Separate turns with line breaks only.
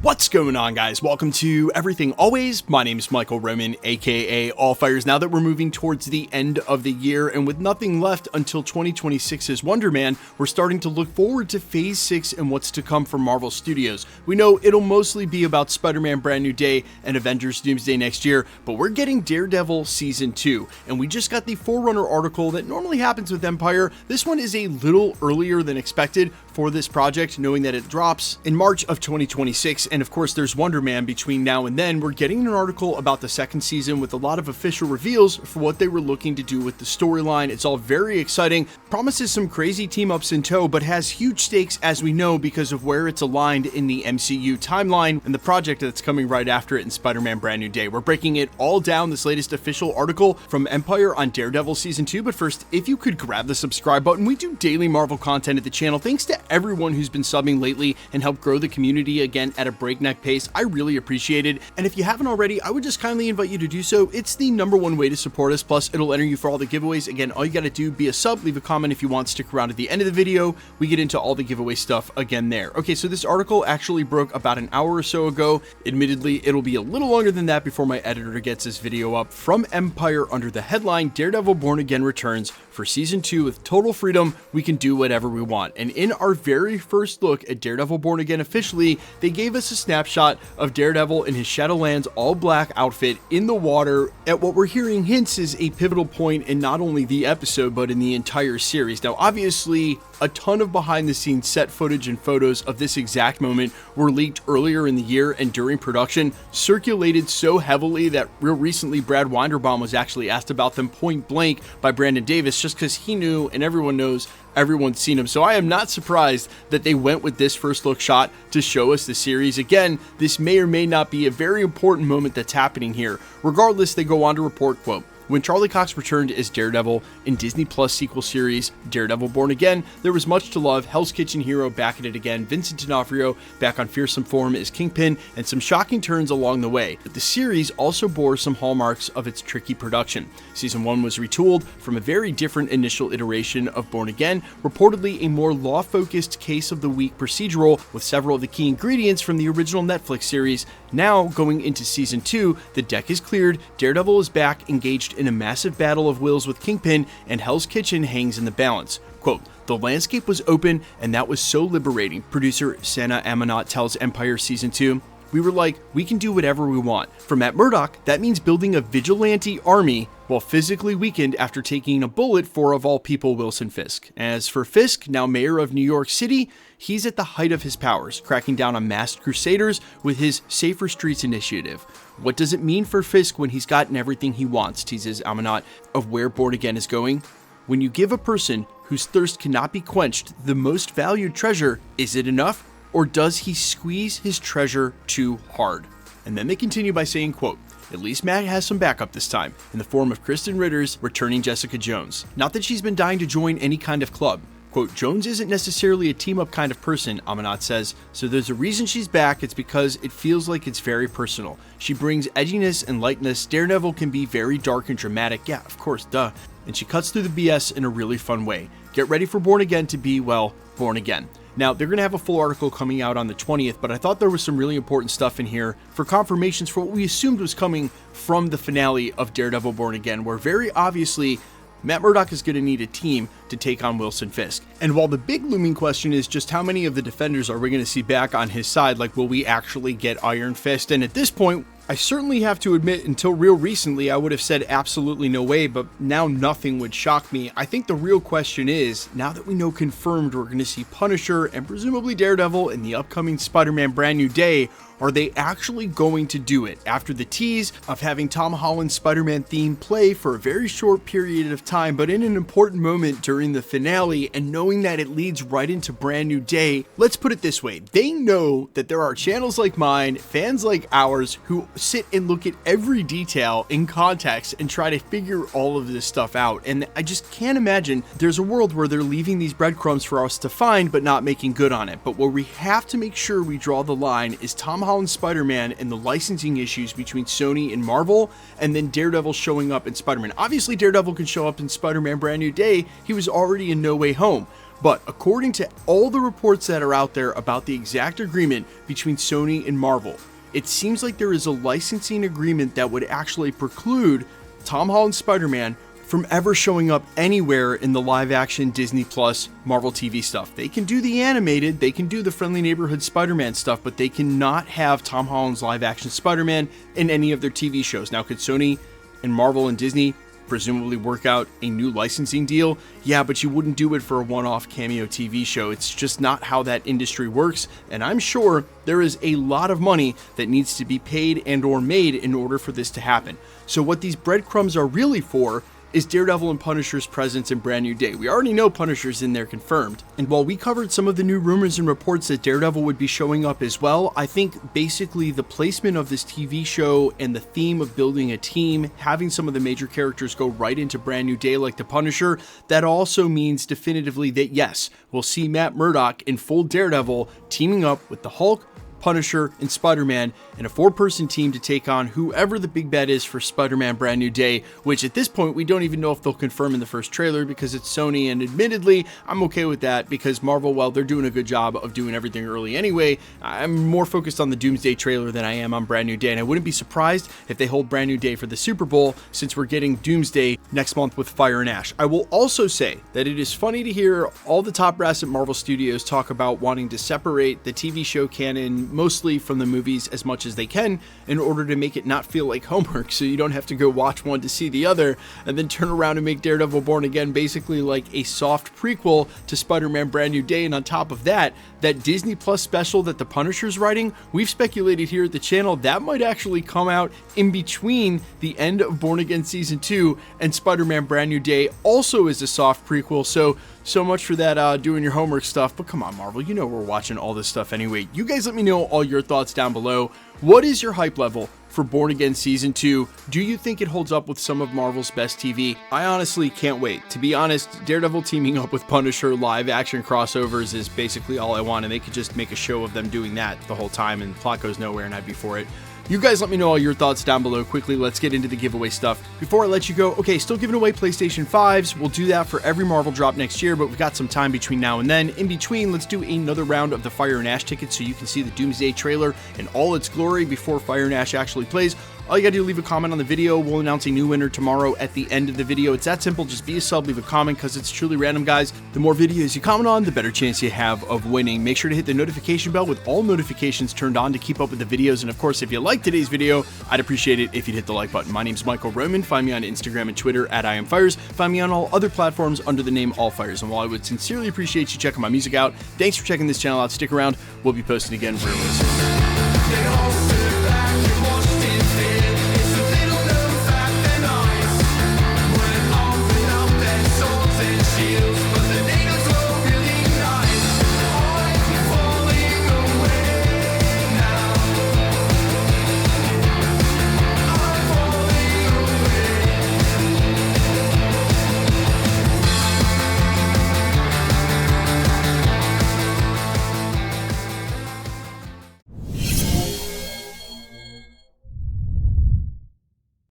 What's going on, guys? Welcome to Everything Always. My name is Michael Roman, aka Allfires. Now that we're moving towards the end of the year and with nothing left until 2026's Wonder Man, we're starting to look forward to Phase 6 and what's to come from Marvel Studios. We know it'll mostly be about Spider-Man Brand New Day and Avengers Doomsday next year, but we're getting Daredevil Season 2, and we just got the Forerunner article that normally happens with Empire. This one is a little earlier than expected for this project, knowing that it drops in March of 2026. And of course, there's Wonder Man between now and then. We're getting an article about the second season with a lot of official reveals for what they were looking to do with the storyline. It's all very exciting, promises some crazy team ups in tow, but has huge stakes, as we know, because of where it's aligned in the MCU timeline and the project that's coming right after it in Spider-Man Brand New Day. We're breaking it all down, this latest official article from Empire on Daredevil Season 2. But first, if you could grab the subscribe button. We do daily Marvel content at the channel. Thanks to everyone who's been subbing lately and helped grow the community again at a breakneck pace. I really appreciate it. And if you haven't already, I would just kindly invite you to do so. It's the #1 way to support us. Plus, it'll enter you for all the giveaways. Again, all you got to do, be a sub, leave a comment if you want, stick around at the end of the video. We get into all the giveaway stuff again there. Okay, so this article actually broke about an hour or so ago. Admittedly, it'll be a little longer than that before my editor gets this video up. From Empire, under the headline, Daredevil Born Again returns for Season 2 with total freedom. We can do whatever we want. And in our very first look at Daredevil Born Again officially, they gave us a snapshot of Daredevil in his Shadowlands all-black outfit in the water at what we're hearing hints is a pivotal point in not only the episode, but in the entire series. Now, obviously, a ton of behind-the-scenes set footage and photos of this exact moment were leaked earlier in the year and during production, circulated so heavily that real recently Brad Winderbaum was actually asked about them point blank by Brandon Davis, just because he knew, and everyone knows, everyone's seen him. So I am not surprised that they went with this first look shot to show us the series. Again, this may or may not be a very important moment that's happening here. Regardless, they go on to report, quote, "When Charlie Cox returned as Daredevil in Disney Plus sequel series Daredevil Born Again, there was much to love. Hell's Kitchen hero back at it again, Vincent D'Onofrio back on fearsome form as Kingpin, and some shocking turns along the way. But the series also bore some hallmarks of its tricky production. Season 1 was retooled from a very different initial iteration of Born Again, reportedly a more law-focused case of the week procedural with several of the key ingredients from the original Netflix series. Now, going into Season 2, the deck is cleared, Daredevil is back, engaged in a massive battle of wills with Kingpin, and Hell's Kitchen hangs in the balance. Quote, "The landscape was open, and that was so liberating," producer Sana Amanat tells Empire Season 2. "We were like, we can do whatever we want. For Matt Murdock, that means building a vigilante army while physically weakened after taking a bullet for, of all people, Wilson Fisk. As for Fisk, now mayor of New York City, he's at the height of his powers, cracking down on masked crusaders with his Safer Streets initiative. What does it mean for Fisk when he's gotten everything he wants," teases Amanat of where Born Again is going. "When you give a person whose thirst cannot be quenched the most valued treasure, is it enough? Or does he squeeze his treasure too hard?" And then they continue by saying, quote, "At least Matt has some backup this time, in the form of Kristen Ritter's returning Jessica Jones. Not that she's been dying to join any kind of club. Quote, Jones isn't necessarily a team-up kind of person," Amanat says, "so there's a reason she's back. It's because it feels like it's very personal. She brings edginess and lightness. Daredevil can be very dark and dramatic. Yeah, of course, duh. And she cuts through the BS in a really fun way. Get ready for Born Again to be, well, born again." Now, they're going to have a full article coming out on the 20th, but I thought there was some really important stuff in here for confirmations for what we assumed was coming from the finale of Daredevil Born Again, where very obviously Matt Murdock is going to need a team to take on Wilson Fisk. And while the big looming question is just how many of the Defenders are we going to see back on his side, like will we actually get Iron Fist? And at this point, I certainly have to admit, until real recently, I would have said absolutely no way, but now nothing would shock me. I think the real question is, now that we know confirmed we're going to see Punisher and presumably Daredevil in the upcoming Spider-Man Brand New Day, are they actually going to do it? After the tease of having Tom Holland's Spider-Man theme play for a very short period of time, but in an important moment during the finale, and knowing that it leads right into Brand New Day, let's put it this way. They know that there are channels like mine, fans like ours, who sit and look at every detail in context and try to figure all of this stuff out. And I just can't imagine there's a world where they're leaving these breadcrumbs for us to find, but not making good on it. But where we have to make sure we draw the line is Tom Holland's Spider-Man and the licensing issues between Sony and Marvel, and then Daredevil showing up in Spider-Man. Obviously, Daredevil can show up in Spider-Man Brand New Day. He was already in No Way Home. But according to all the reports that are out there about the exact agreement between Sony and Marvel, it seems like there is a licensing agreement that would actually preclude Tom Holland's Spider-Man from ever showing up anywhere in the live-action Disney Plus Marvel TV stuff. They can do the animated, they can do the friendly neighborhood Spider-Man stuff, but they cannot have Tom Holland's live-action Spider-Man in any of their TV shows. Now, could Sony and Marvel and Disney presumably work out a new licensing deal? Yeah, but you wouldn't do it for a one-off cameo TV show. It's just not how that industry works, and I'm sure there is a lot of money that needs to be paid and or made in order for this to happen. So what these breadcrumbs are really for is Daredevil and Punisher's presence in Brand New Day. We already know Punisher's in there confirmed, and while we covered some of the new rumors and reports that Daredevil would be showing up as well, I think basically the placement of this TV show and the theme of building a team, having some of the major characters go right into Brand New Day like the Punisher, that also means definitively that yes, we'll see Matt Murdock in full Daredevil teaming up with the Hulk, Punisher, and Spider-Man in a 4-person team to take on whoever the big bad is for Spider-Man Brand New Day, which at this point we don't even know if they'll confirm in the first trailer because it's Sony, and admittedly I'm okay with that because Marvel, while they're doing a good job of doing everything early anyway, I'm more focused on the Doomsday trailer than I am on Brand New Day, and I wouldn't be surprised if they hold Brand New Day for the Super Bowl since we're getting Doomsday next month with Fire and Ash. I will also say that it is funny to hear all the top brass at Marvel Studios talk about wanting to separate the TV show canon mostly from the movies as much as they can in order to make it not feel like homework, so you don't have to go watch one to see the other and then turn around and make Daredevil Born Again basically like a soft prequel to Spider-Man Brand New Day. And on top of that, that Disney Plus special that the Punisher's writing, we've speculated here at the channel that might actually come out in between the end of Born Again Season 2 and Spider-Man Brand New Day, also is a soft prequel. So much for that doing your homework stuff, but come on Marvel, you know we're watching all this stuff anyway. You guys let me know all your thoughts down below. What is your hype level for Born Again Season 2? Do you think it holds up with some of Marvel's best TV? I honestly can't wait. To be honest, Daredevil teaming up with Punisher live action crossovers is basically all I want, and they could just make a show of them doing that the whole time and plot goes nowhere and I'd be for it. You guys let me know all your thoughts down below. Quickly, let's get into the giveaway stuff. Before I let you go, okay, still giving away PlayStation 5s. We'll do that for every Marvel drop next year, but we've got some time between now and then. In between, let's do another round of the Fire and Ash tickets so you can see the Doomsday trailer in all its glory before Fire and Ash actually plays. All you gotta do is leave a comment on the video. We'll announce a new winner tomorrow at the end of the video. It's that simple. Just be a sub, leave a comment, because it's truly random, guys. The more videos you comment on, the better chance you have of winning. Make sure to hit the notification bell with all notifications turned on to keep up with the videos. And of course, if you like today's video, I'd appreciate it if you'd hit the like button. My name's Michael Roman. Find me on Instagram and Twitter at IamFires. Find me on all other platforms under the name AllFires. And while I would sincerely appreciate you checking my music out, thanks for checking this channel out. Stick around. We'll be posting again real soon.